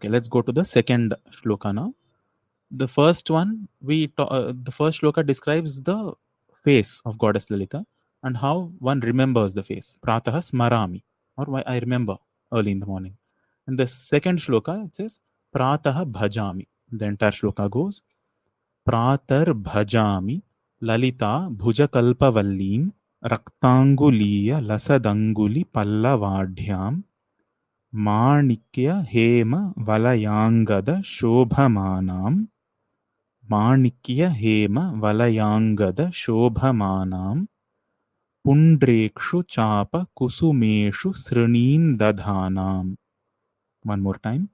Okay, let's go to the second shloka now. The first one, the first shloka describes the face of goddess Lalita and how one remembers the face. Pratah smarami, or why I remember early in the morning. And the second shloka, it says Pratah bhajami. The entire shloka goes Pratar bhajami Lalita bhujakalpavallim raktanguliya lasadanguli pallavadhyam Manikya Hema Valayangada Shobhamanam Manikya Hema Valayangada Shobhamanam Pundrekshu Chapa Kusumeshu Srinim Dadhanam. One more time.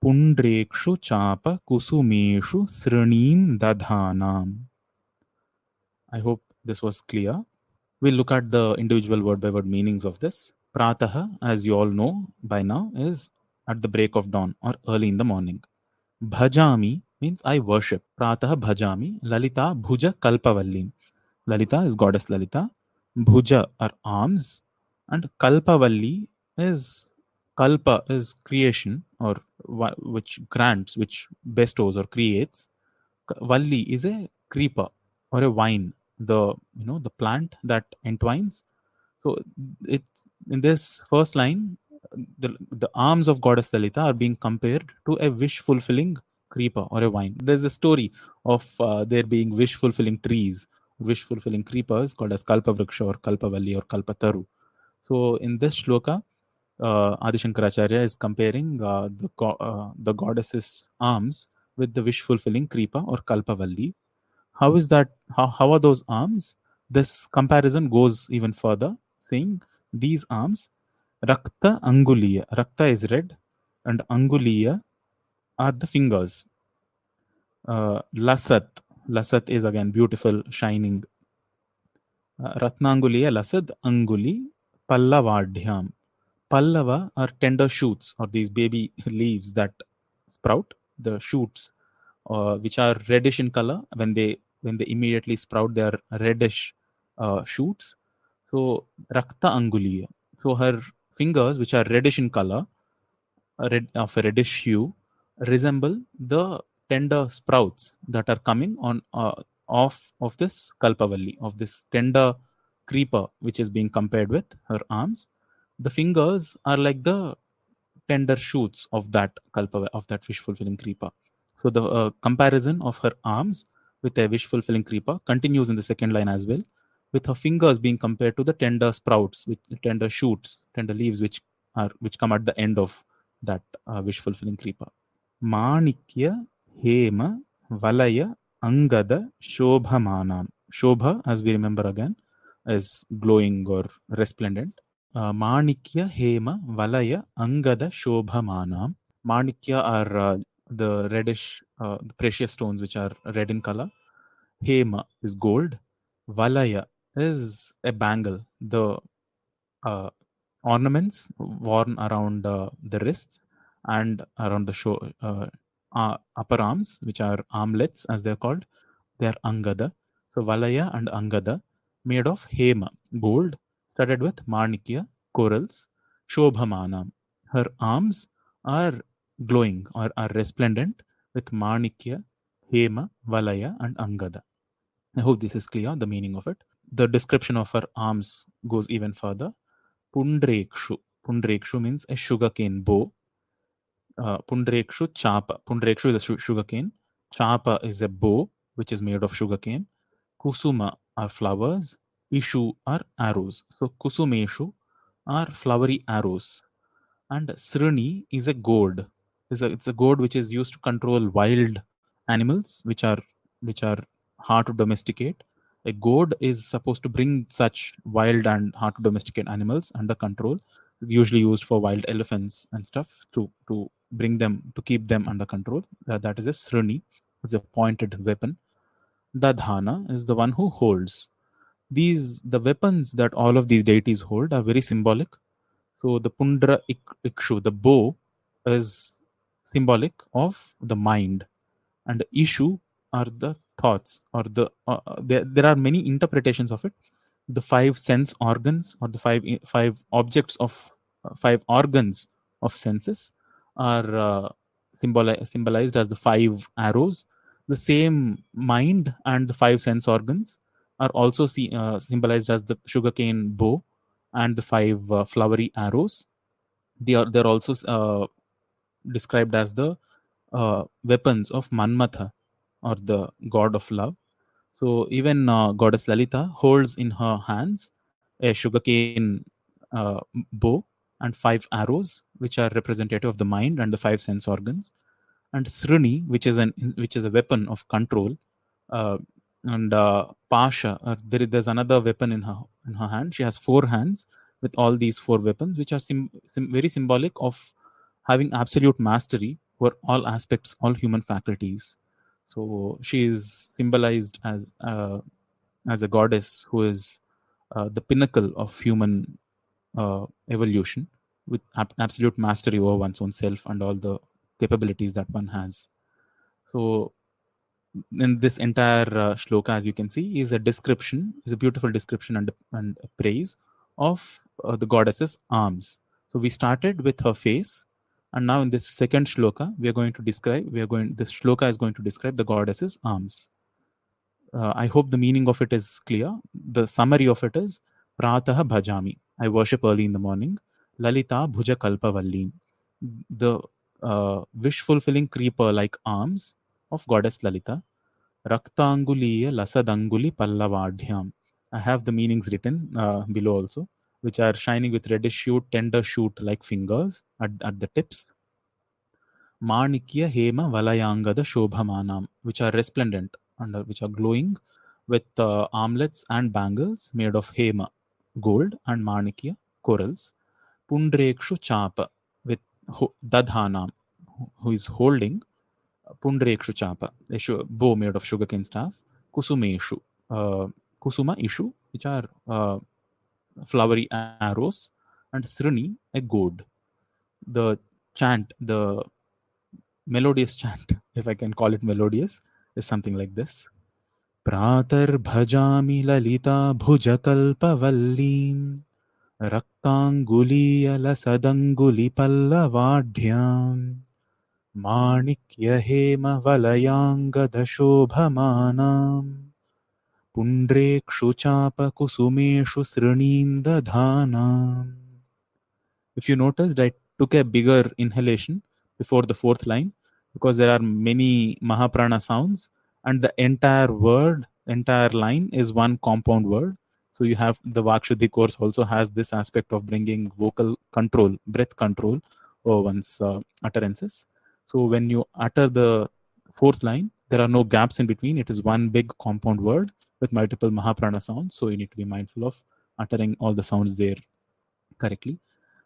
Pundrekshu Chapa Kusumeshu Srinim Dadhanam. I hope this was clear. We'll look at the individual word by word meanings of this. Prataha, as you all know by now, is at the break of dawn or early in the morning. Bhajami means I worship. Prataha bhajami. Lalita bhuja kalpavallim. Lalita is goddess Lalita. Bhuja are arms. And kalpavalli is, kalpa is creation, or which grants, which bestows or creates. Valli is a creeper or a vine, the plant that entwines. So it's in this first line, the arms of goddess Lalita are being compared to a wish-fulfilling creeper or a vine. There's a story of there being wish-fulfilling trees, wish-fulfilling creepers called as Kalpavriksha or Kalpavalli or Kalpataru. So in this shloka, Adi Shankaracharya is comparing the goddess's arms with the wish-fulfilling creeper or Kalpavalli. How is that? How are those arms? This comparison goes even further, saying these arms, Rakta Anguliya. Rakta is red, and Anguliya are the fingers. Lasat. Lasat is again beautiful, shining. Ratnanguliya, Lasad, Anguli, Pallavadhyam. Pallava are tender shoots, or these baby leaves that sprout. The shoots, which are reddish in color, when they immediately sprout, they are reddish shoots. So Rakta Anguliya. So her fingers, which are reddish in color, of a reddish hue, resemble the tender sprouts that are coming on off of this Kalpavalli, of this tender creeper, which is being compared with her arms. The fingers are like the tender shoots of that of that wish-fulfilling creeper. So the comparison of her arms with a wish-fulfilling creeper continues in the second line as well, with her fingers being compared to the tender sprouts, with tender shoots, tender leaves, which come at the end of that wish-fulfilling creeper. Manikya Hema Valaya Angada Shobhamanam. Shobha, as we remember again, is glowing or resplendent. Manikya Hema Valaya Angada Shobhamanam. Manikya are the reddish, the precious stones which are red in color. Hema is gold. Valaya is a bangle, the ornaments worn around the wrists and around the upper arms, which are armlets as they're called. They are Angada. So Valaya and Angada, made of Hema, gold, studded with Manikya, corals. Shobhamanam. Her arms are glowing or are resplendent with Manikya, Hema, Valaya, and Angada. I hope this is clear, the meaning of it. The description of her arms goes even further. Pundrekshu. Pundrekshu means a sugarcane bow. Pundrekshu Chapa. Pundrekshu is a sugarcane. Chapa is a bow which is made of sugarcane. Kusuma are flowers. Ishu are arrows. So Kusumeshu are flowery arrows. And Srini is a gourd. It's a gourd which is used to control wild animals, which are hard to domesticate. A gourd is supposed to bring such wild and hard to domesticate animals under control. It's usually used for wild elephants and stuff to bring them, to keep them under control. That is a Srini. It's a pointed weapon. Dadhana is the one who holds. The weapons that all of these deities hold are very symbolic. So the Pundra Ikshu, the bow, is symbolic of the mind, and the Ishu are the thoughts, or there are many interpretations of it. The 5 sense organs, or the five objects of 5 organs of senses, are symbolized as the 5 arrows. The same mind and the 5 sense organs are also symbolized as the sugarcane bow and the 5 flowery arrows. They're also described as the weapons of Manmatha, or the god of love. So even goddess Lalitha holds in her hands a sugarcane bow and 5 arrows, which are representative of the mind and the 5 sense organs, and Srini, which is a weapon of control, uh, and Pasha. There's another weapon in her hand. She has 4 hands with all these 4 weapons, which are very symbolic of having absolute mastery over all aspects, all human faculties. So she is symbolized as a goddess who is the pinnacle of human evolution, with absolute mastery over one's own self and all the capabilities that one has. So in this entire shloka, as you can see, is a beautiful description and a praise of the goddess's arms. So we started with her face, and now in this second shloka, this shloka is going to describe the goddess's arms. I hope the meaning of it is clear. The summary of it is: Pratah bhajami, I worship early in the morning. Lalita bhuja kalpavalli, the wish-fulfilling creeper-like arms of goddess Lalita. Raktanguliya lasadanguli pallavadhyam. I have the meanings written below also, which are shining with reddish shoot, tender shoot like fingers at the tips. Manikya hema valayangada shobhamanam, which are resplendent and which are glowing with armlets and bangles made of hema, gold, and manikya, corals. Pundrekshu chapa, with dadhanam, who is holding Pundrekshu chapa, a bow made of sugarcane staff. Kusumeshu, kusuma ishu, which are flowery arrows, and Srini, a gourd. The chant, the melodious chant, if I can call it melodious, is something like this. Pratar bhajami lalita bhujakalpavallim raktanguliya lasadanguli pallavadhyam Manikya hema valayangada shobhamanam Pundrekshu chapa kusumeshu srinindadhanam. If you noticed, I took a bigger inhalation before the 4th line because there are many Mahaprana sounds, and the entire line is one compound word. So you have the Vakshuddhi course also has this aspect of bringing vocal control, breath control over one's utterances. So when you utter the 4th line, there are no gaps in between. It is one big compound word with multiple Mahaprana sounds. So you need to be mindful of uttering all the sounds there correctly.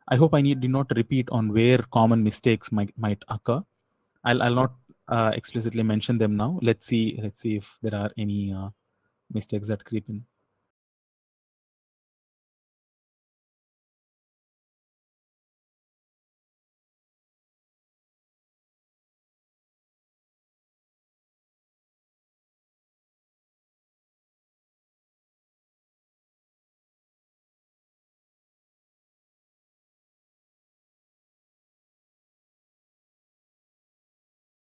I hope I did not repeat on where common mistakes might occur. I'll not explicitly mention them now. Let's see if there are any mistakes that creep in.